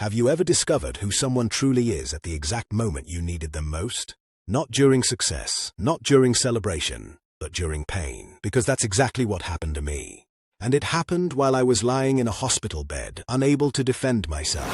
Have you ever discovered who someone truly is at the exact moment you needed them most? Not during success, not during celebration, but during pain. Because that's exactly what happened to me. And it happened while I was lying in a hospital bed, unable to defend myself.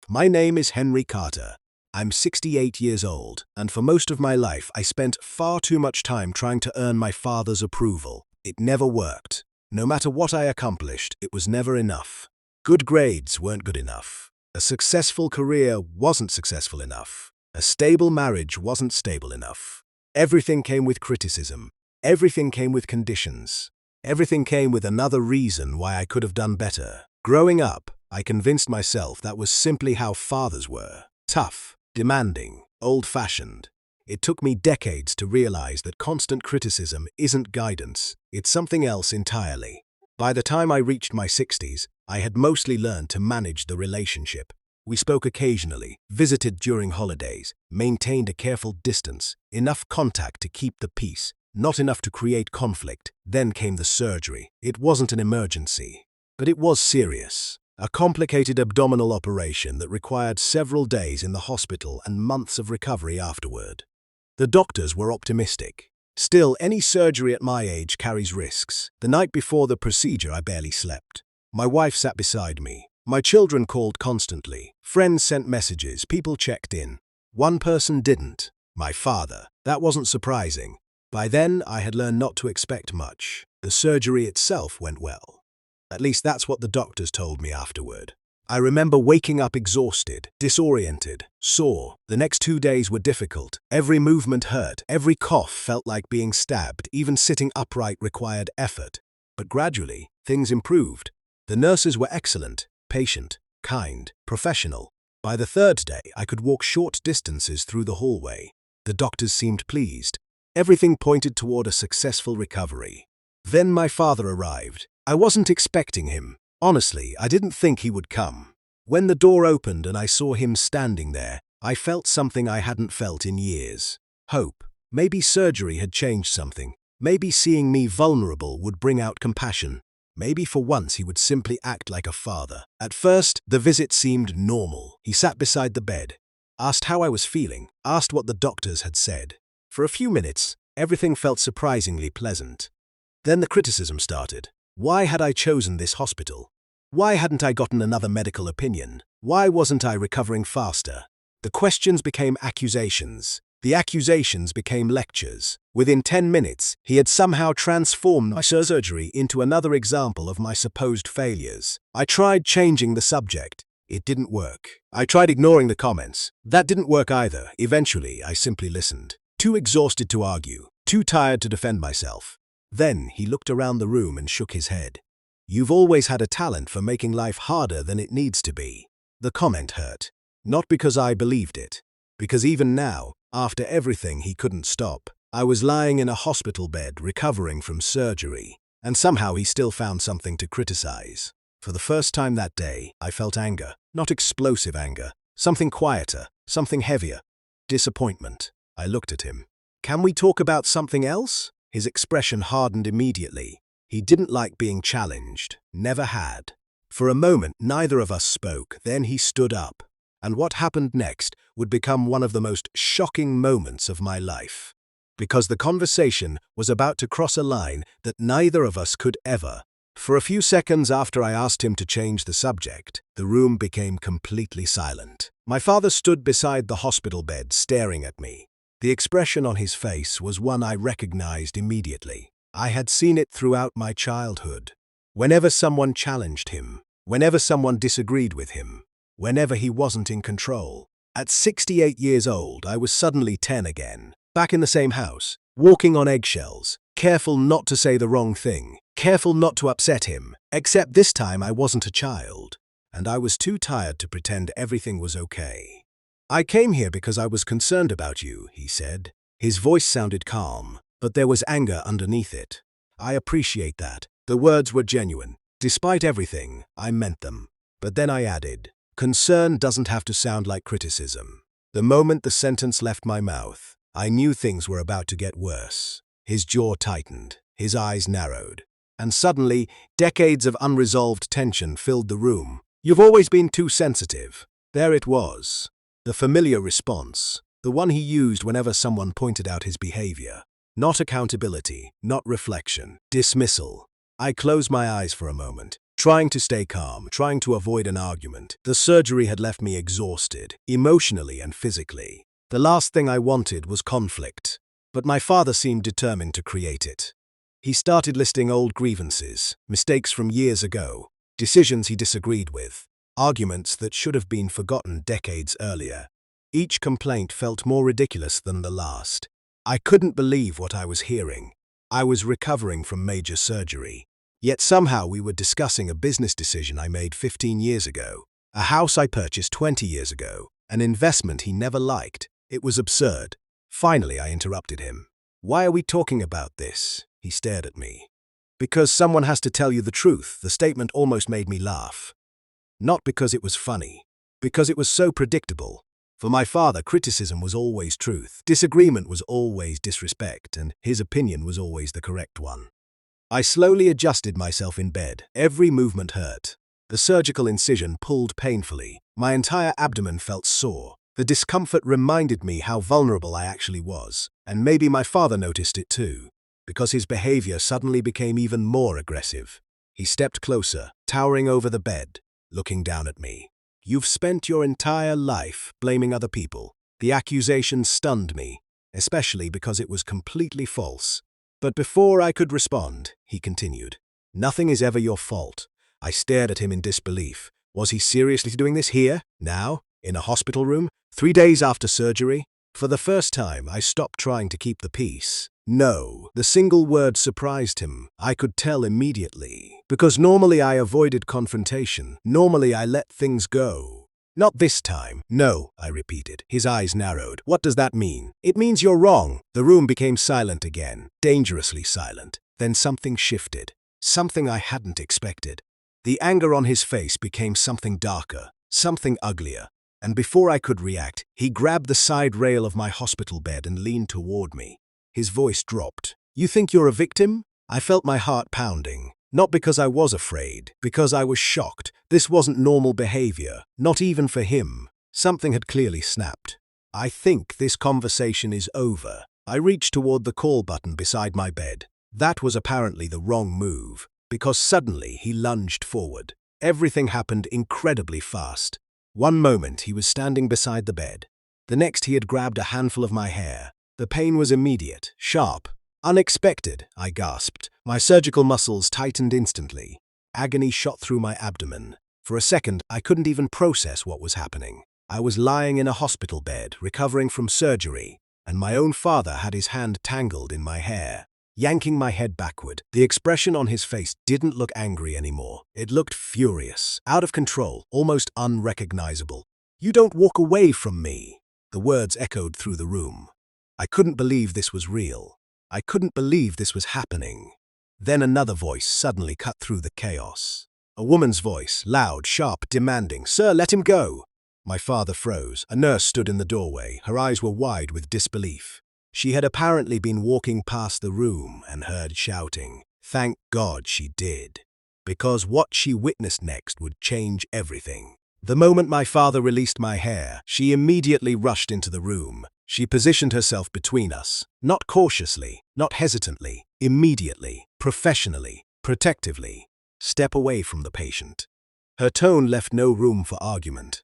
My name is Henry Carter. I'm 68 years old, and for most of my life I spent far too much time trying to earn my father's approval. It never worked. No matter what I accomplished, it was never enough. Good grades weren't good enough. A successful career wasn't successful enough. A stable marriage wasn't stable enough. Everything came with criticism. Everything came with conditions. Everything came with another reason why I could have done better. Growing up, I convinced myself that was simply how fathers were. Tough, demanding, old-fashioned. It took me decades to realize that constant criticism isn't guidance, it's something else entirely. By the time I reached my 60s, I had mostly learned to manage the relationship. We spoke occasionally, visited during holidays, maintained a careful distance, enough contact to keep the peace, not enough to create conflict. Then came the surgery. It wasn't an emergency, but it was serious. A complicated abdominal operation that required several days in the hospital and months of recovery afterward. The doctors were optimistic. Still, any surgery at my age carries risks. The night before the procedure, I barely slept. My wife sat beside me. My children called constantly. Friends sent messages. People checked in. One person didn't. My father. That wasn't surprising. By then, I had learned not to expect much. The surgery itself went well. At least that's what the doctors told me afterward. I remember waking up exhausted, disoriented, sore. The next 2 days were difficult. Every movement hurt. Every cough felt like being stabbed. Even sitting upright required effort. But gradually, things improved. The nurses were excellent, patient, kind, professional. By the 3rd day, I could walk short distances through the hallway. The doctors seemed pleased. Everything pointed toward a successful recovery. Then my father arrived. I wasn't expecting him. Honestly, I didn't think he would come. When the door opened and I saw him standing there, I felt something I hadn't felt in years. Hope. Maybe surgery had changed something. Maybe seeing me vulnerable would bring out compassion. Maybe for once he would simply act like a father. At first, the visit seemed normal. He sat beside the bed, asked how I was feeling, asked what the doctors had said. For a few minutes, everything felt surprisingly pleasant. Then the criticism started. Why had I chosen this hospital? Why hadn't I gotten another medical opinion? Why wasn't I recovering faster? The questions became accusations. The accusations became lectures. Within 10 minutes, he had somehow transformed my surgery into another example of my supposed failures. I tried changing the subject. It didn't work. I tried ignoring the comments. That didn't work either. Eventually, I simply listened. Too exhausted to argue. Too tired to defend myself. Then he looked around the room and shook his head. You've always had a talent for making life harder than it needs to be. The comment hurt. Not because I believed it. Because even now, after everything, he couldn't stop. I was lying in a hospital bed recovering from surgery, and somehow he still found something to criticize. For the first time that day, I felt anger. Not explosive anger. Something quieter. Something heavier. Disappointment. I looked at him. Can we talk about something else? His expression hardened immediately. He didn't like being challenged. Never had. For a moment, neither of us spoke. Then he stood up. And what happened next would become one of the most shocking moments of my life. Because the conversation was about to cross a line that neither of us could ever. For a few seconds after I asked him to change the subject, the room became completely silent. My father stood beside the hospital bed, staring at me. The expression on his face was one I recognized immediately. I had seen it throughout my childhood. Whenever someone challenged him, whenever someone disagreed with him, whenever he wasn't in control. At 68 years old, I was suddenly 10 again, back in the same house, walking on eggshells, careful not to say the wrong thing, careful not to upset him, except this time I wasn't a child, and I was too tired to pretend everything was okay. I came here because I was concerned about you, he said. His voice sounded calm, but there was anger underneath it. I appreciate that. The words were genuine. Despite everything, I meant them. But then I added, concern doesn't have to sound like criticism. The moment the sentence left my mouth, I knew things were about to get worse. His jaw tightened, his eyes narrowed. and suddenly, decades of unresolved tension filled the room. "You've always been too sensitive." There it was. The familiar response. The one he used whenever someone pointed out his behavior. Not accountability, not reflection. Dismissal. I closed my eyes for a moment, trying to stay calm, trying to avoid an argument. The surgery had left me exhausted, emotionally and physically. The last thing I wanted was conflict. But my father seemed determined to create it. He started listing old grievances, mistakes from years ago, decisions he disagreed with, arguments that should have been forgotten decades earlier. Each complaint felt more ridiculous than the last. I couldn't believe what I was hearing. I was recovering from major surgery. Yet somehow we were discussing a business decision I made 15 years ago, a house I purchased 20 years ago, an investment he never liked. It was absurd. Finally, I interrupted him. "Why are we talking about this?" He stared at me. "Because someone has to tell you the truth." The statement almost made me laugh. Not because it was funny, because it was so predictable. For my father, criticism was always truth, disagreement was always disrespect, and his opinion was always the correct one. I slowly adjusted myself in bed. Every movement hurt. The surgical incision pulled painfully. My entire abdomen felt sore. The discomfort reminded me how vulnerable I actually was, and maybe my father noticed it too, because his behavior suddenly became even more aggressive. He stepped closer, towering over the bed, looking down at me. "You've spent your entire life blaming other people." The accusation stunned me, especially because it was completely false. But before I could respond, he continued, "Nothing is ever your fault." I stared at him in disbelief. Was he seriously doing this here, now, in a hospital room, 3 days after surgery? For the first time, I stopped trying to keep the peace. No, the single word surprised him. I could tell immediately. Because normally I avoided confrontation. Normally I let things go. "Not this time." "No," I repeated. His eyes narrowed. "What does that mean?" "It means you're wrong." The room became silent again, dangerously silent. Then something shifted. Something I hadn't expected. The anger on his face became something darker, something uglier. And before I could react, he grabbed the side rail of my hospital bed and leaned toward me. His voice dropped. "You think you're a victim?" I felt my heart pounding. Not because I was afraid, because I was shocked. This wasn't normal behavior, not even for him. Something had clearly snapped. "I think this conversation is over." I reached toward the call button beside my bed. That was apparently the wrong move, because suddenly he lunged forward. Everything happened incredibly fast. One moment he was standing beside the bed. The next he had grabbed a handful of my hair. The pain was immediate, sharp, unexpected, I gasped. My surgical muscles tightened instantly. Agony shot through my abdomen. For a second, I couldn't even process what was happening. I was lying in a hospital bed, recovering from surgery, and my own father had his hand tangled in my hair, yanking my head backward. The expression on his face didn't look angry anymore. It looked furious, out of control, almost unrecognizable. "You don't walk away from me." The words echoed through the room. I couldn't believe this was real. I couldn't believe this was happening. Then another voice suddenly cut through the chaos. A woman's voice, loud, sharp, demanding. "Sir, let him go." My father froze. A nurse stood in the doorway. Her eyes were wide with disbelief. She had apparently been walking past the room and heard shouting. Thank God she did, because what she witnessed next would change everything. The moment my father released my hair, she immediately rushed into the room. She positioned herself between us, not cautiously, not hesitantly, immediately, professionally, protectively. "Step away from the patient." Her tone left no room for argument.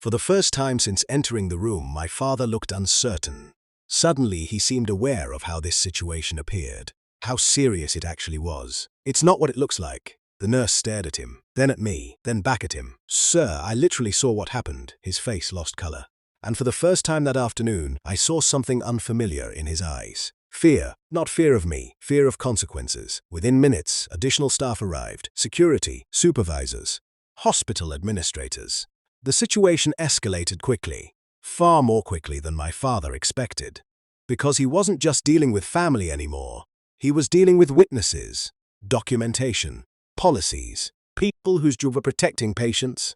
For the first time since entering the room, my father looked uncertain. Suddenly, he seemed aware of how this situation appeared, how serious it actually was. "It's not what it looks like." The nurse stared at him, then at me, then back at him. "Sir, I literally saw what happened." His face lost color. And for the first time that afternoon, I saw something unfamiliar in his eyes. Fear, not fear of me, fear of consequences. Within minutes, additional staff arrived, security, supervisors, hospital administrators. The situation escalated quickly, far more quickly than my father expected. Because he wasn't just dealing with family anymore, he was dealing with witnesses, documentation, policies, people whose job were protecting patients.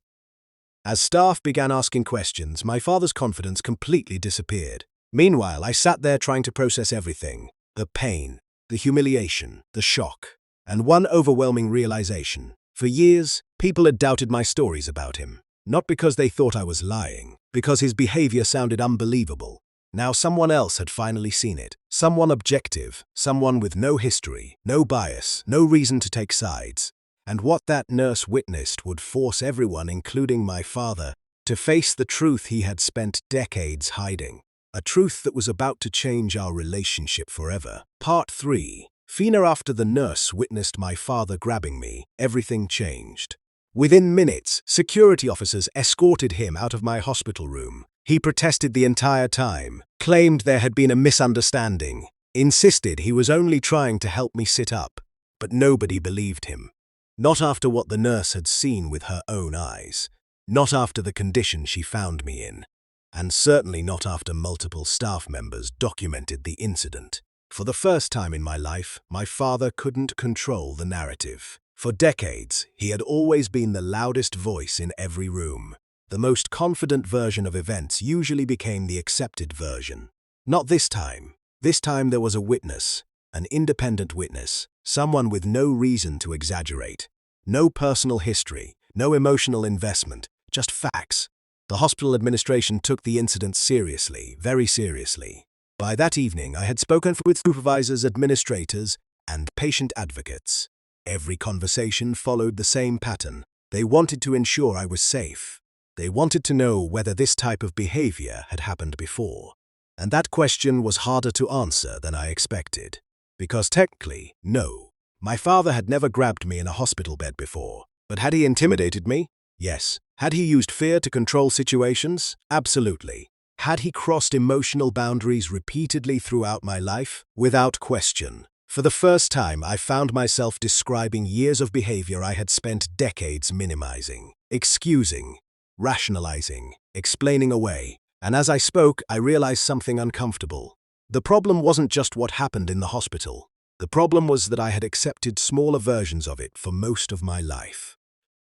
As staff began asking questions, my father's confidence completely disappeared. Meanwhile, I sat there trying to process everything. The pain, the humiliation, the shock. And one overwhelming realization. For years, people had doubted my stories about him. Not because they thought I was lying, because his behavior sounded unbelievable. Now someone else had finally seen it. Someone objective, someone with no history, no bias, no reason to take sides. And what that nurse witnessed would force everyone, including my father, to face the truth he had spent decades hiding. A truth that was about to change our relationship forever. Part 3. Fina. After the nurse witnessed my father grabbing me, everything changed. Within minutes, security officers escorted him out of my hospital room. He protested the entire time, claimed there had been a misunderstanding, insisted he was only trying to help me sit up. But nobody believed him. Not after what the nurse had seen with her own eyes. Not after the condition she found me in. And certainly not after multiple staff members documented the incident. For the first time in my life, my father couldn't control the narrative. For decades, he had always been the loudest voice in every room. The most confident version of events usually became the accepted version. Not this time. This time there was a witness, an independent witness, someone with no reason to exaggerate. No personal history, no emotional investment, just facts. The hospital administration took the incident seriously, very seriously. By that evening, I had spoken with supervisors, administrators, and patient advocates. Every conversation followed the same pattern. They wanted to ensure I was safe. They wanted to know whether this type of behavior had happened before. And that question was harder to answer than I expected. Because technically, no. My father had never grabbed me in a hospital bed before. But had he intimidated me? Yes. Had he used fear to control situations? Absolutely. Had he crossed emotional boundaries repeatedly throughout my life? Without question. For the first time, I found myself describing years of behavior I had spent decades minimizing, excusing, rationalizing, explaining away. And as I spoke, I realized something uncomfortable. The problem wasn't just what happened in the hospital. The problem was that I had accepted smaller versions of it for most of my life.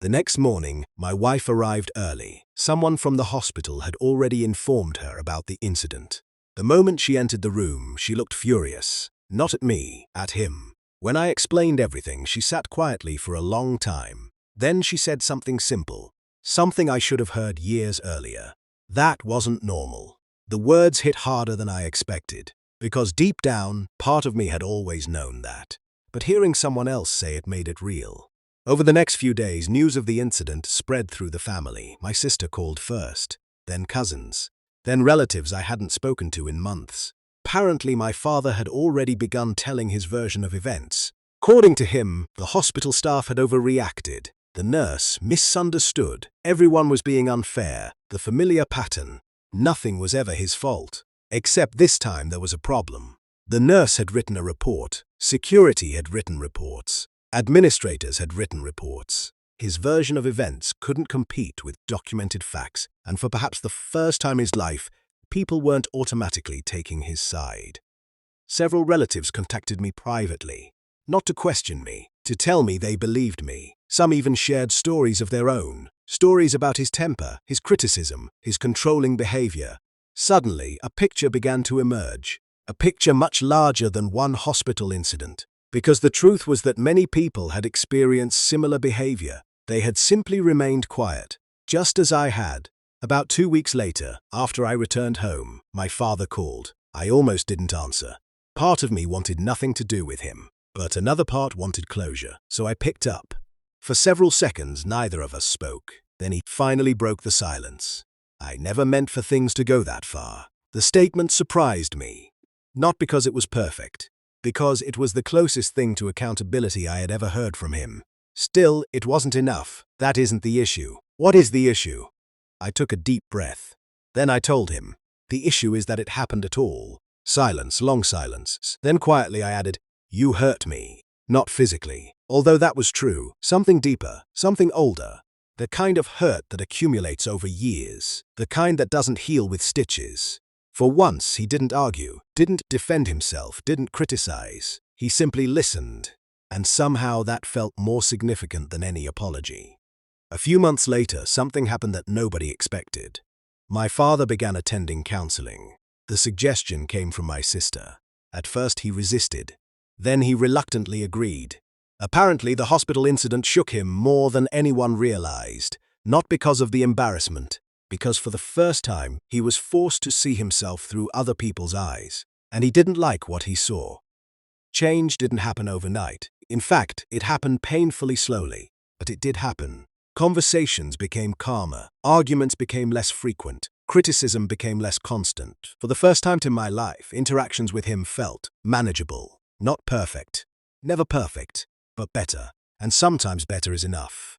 The next morning, my wife arrived early. Someone from the hospital had already informed her about the incident. The moment she entered the room, she looked furious. Not at me, at him. When I explained everything, she sat quietly for a long time. Then she said something simple. Something I should have heard years earlier. That wasn't normal. The words hit harder than I expected. Because deep down, part of me had always known that. But hearing someone else say it made it real. Over the next few days, news of the incident spread through the family. My sister called first, then cousins, then relatives I hadn't spoken to in months. Apparently, my father had already begun telling his version of events. According to him, the hospital staff had overreacted. The nurse misunderstood. Everyone was being unfair. The familiar pattern. Nothing was ever his fault. Except this time there was a problem. The nurse had written a report. Security had written reports. Administrators had written reports. His version of events couldn't compete with documented facts, and for perhaps the first time in his life, people weren't automatically taking his side. Several relatives contacted me privately, not to question me, to tell me they believed me. Some even shared stories of their own, stories about his temper, his criticism, his controlling behavior. Suddenly, a picture began to emerge, a picture much larger than one hospital incident. Because the truth was that many people had experienced similar behavior. They had simply remained quiet, just as I had. About 2 weeks later, after I returned home, my father called. I almost didn't answer. Part of me wanted nothing to do with him, but another part wanted closure, so I picked up. For several seconds, neither of us spoke. Then he finally broke the silence. I never meant for things to go that far. The statement surprised me. Not because it was perfect. Because it was the closest thing to accountability I had ever heard from him. Still, it wasn't enough. That isn't the issue. What is the issue? I took a deep breath. Then I told him. The issue is that it happened at all. Silence, long silence. Then quietly I added, you hurt me. Not physically. Although that was true. Something deeper, something older. The kind of hurt that accumulates over years. The kind that doesn't heal with stitches. For once, he didn't argue, didn't defend himself, didn't criticize. He simply listened. And somehow that felt more significant than any apology. A few months later, something happened that nobody expected. My father began attending counseling. The suggestion came from my sister. At first he resisted. Then he reluctantly agreed. Apparently, the hospital incident shook him more than anyone realized, not because of the embarrassment, because for the first time he was forced to see himself through other people's eyes, and he didn't like what he saw. Change didn't happen overnight. In fact, it happened painfully slowly, but it did happen. Conversations became calmer, arguments became less frequent, criticism became less constant. For the first time in my life, interactions with him felt manageable, not perfect. Never perfect, but better, and sometimes better is enough.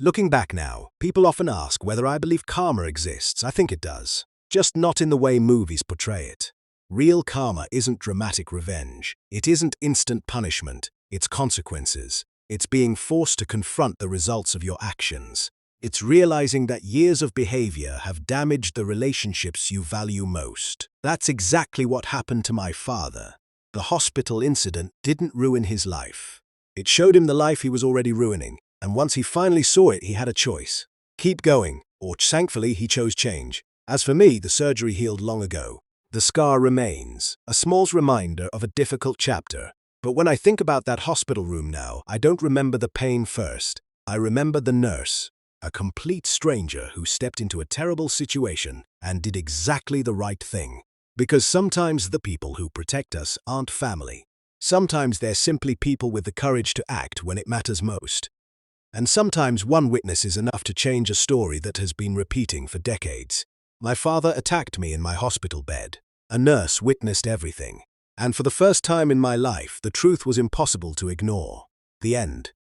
Looking back now, people often ask whether I believe karma exists. I think it does, just not in the way movies portray it. Real karma isn't dramatic revenge. It isn't instant punishment. It's consequences. It's being forced to confront the results of your actions. It's realizing that years of behavior have damaged the relationships you value most. That's exactly what happened to my father. The hospital incident didn't ruin his life. It showed him the life he was already ruining, and once he finally saw it, he had a choice. Keep going, or thankfully he chose change. As for me, the surgery healed long ago. The scar remains, a small reminder of a difficult chapter. But when I think about that hospital room now, I don't remember the pain first. I remember the nurse, a complete stranger who stepped into a terrible situation and did exactly the right thing. Because sometimes the people who protect us aren't family. Sometimes they're simply people with the courage to act when it matters most. And sometimes one witness is enough to change a story that has been repeating for decades. My father attacked me in my hospital bed. A nurse witnessed everything. And for the first time in my life, the truth was impossible to ignore. The end.